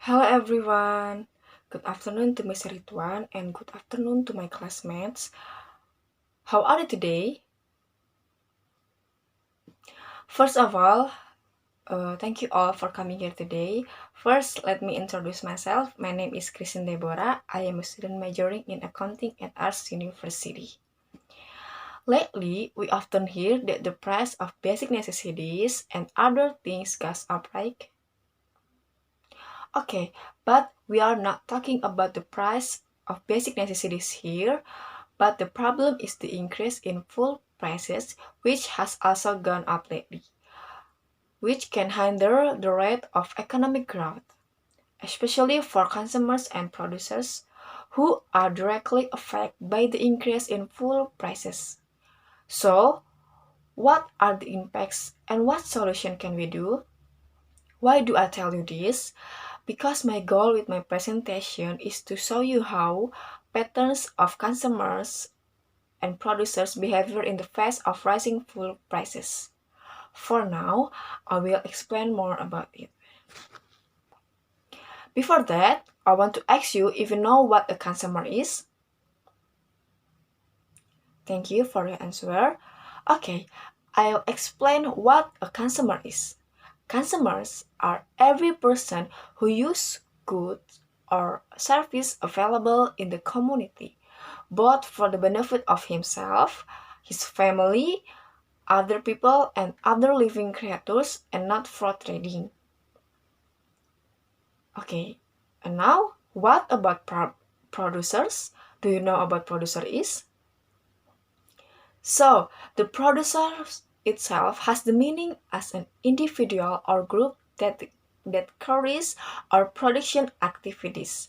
Hello everyone. Good afternoon to Miss Rituan and good afternoon to my classmates. How are you today? First of all, thank you all for coming here today. First, let me introduce myself. My name is Christine Deborah. I am a student majoring in Accounting at Arts University. Lately, we often hear that the price of basic necessities and other things goes up, right? Okay, but we are not talking about the price of basic necessities here, but the problem is the increase in fuel prices, which has also gone up lately, which can hinder the rate of economic growth, especially for consumers and producers who are directly affected by the increase in fuel prices. So, what are the impacts and what solution can we do? Why do I tell you this? Because my goal with my presentation is to show you how patterns of consumers and producers' behavior in the face of rising food prices. For now, I will explain more about it. Before that, I want to ask you if you know what a consumer is. Thank you for your answer. Okay, I'll explain what a consumer is. Consumers are every person who use goods or service available in the community, both for the benefit of himself, his family, other people, and other living creatures, and not for trading. Okay, and now what about producers? Do you know about producer is? So, the producer itself has the meaning as an individual or group that carries our production activities.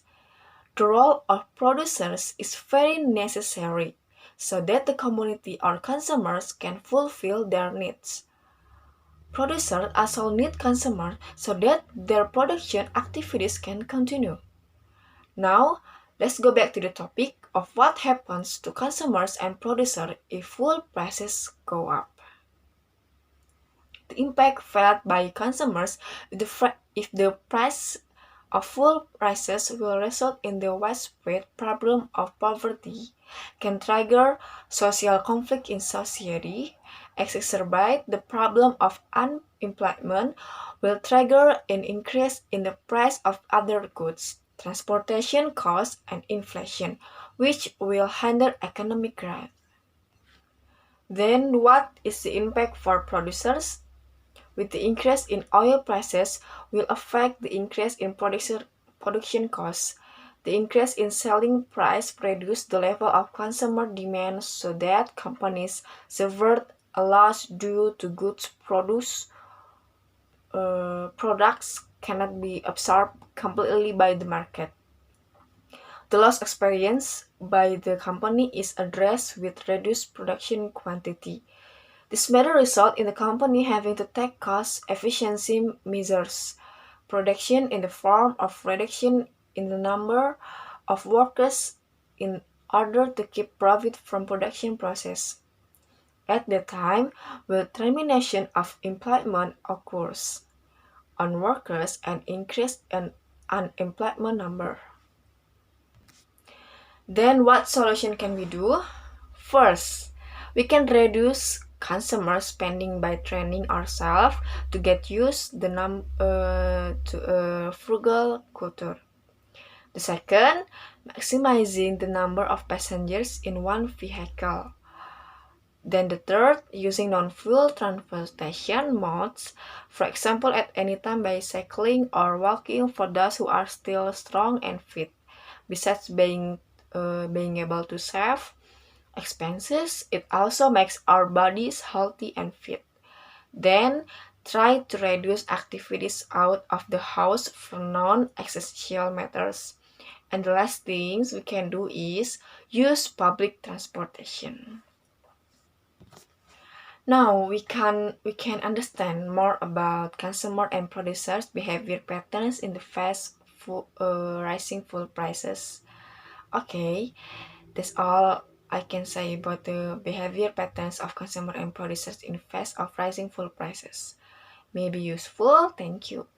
The role of producers is very necessary so that the community or consumers can fulfill their needs. Producers also need consumers so that their production activities can continue. Now, let's go back to the topic of what happens to consumers and producers if fuel prices go up. The impact felt by consumers if the price of fuel prices will result in the widespread problem of poverty, can trigger social conflict in society, exacerbate the problem of unemployment, will trigger an increase in the price of other goods, transportation costs, and inflation, which will hinder economic growth. Then, what is the impact for producers? With the increase in oil prices will affect the increase in production costs. The increase in selling price reduce the level of consumer demand so that companies suffer a loss due to products cannot be absorbed completely by the market. The loss experienced by the company is addressed with reduced production quantity. This may result in the company having to take cost efficiency measures, production in the form of reduction in the number of workers in order to keep profit from production process. At the time when termination of employment occurs on workers and increase in unemployment number. Then what solution can we do? First, we can reduce consumer spending by training ourselves to get used to a frugal culture. The second, maximizing the number of passengers in one vehicle. Then the third, using non-fuel transportation modes, for example at any time by cycling or walking for those who are still strong and fit. Besides being able to save expenses, it also makes our bodies healthy and fit. Then, try to reduce activities out of the house for non-essential matters. And the last things we can do is use public transportation. Now we can understand more about consumer and producers' behavior patterns in the rising food prices. Okay, that's all I can say about the behavior patterns of consumer and producers in face of rising food prices. May be useful. Thank you.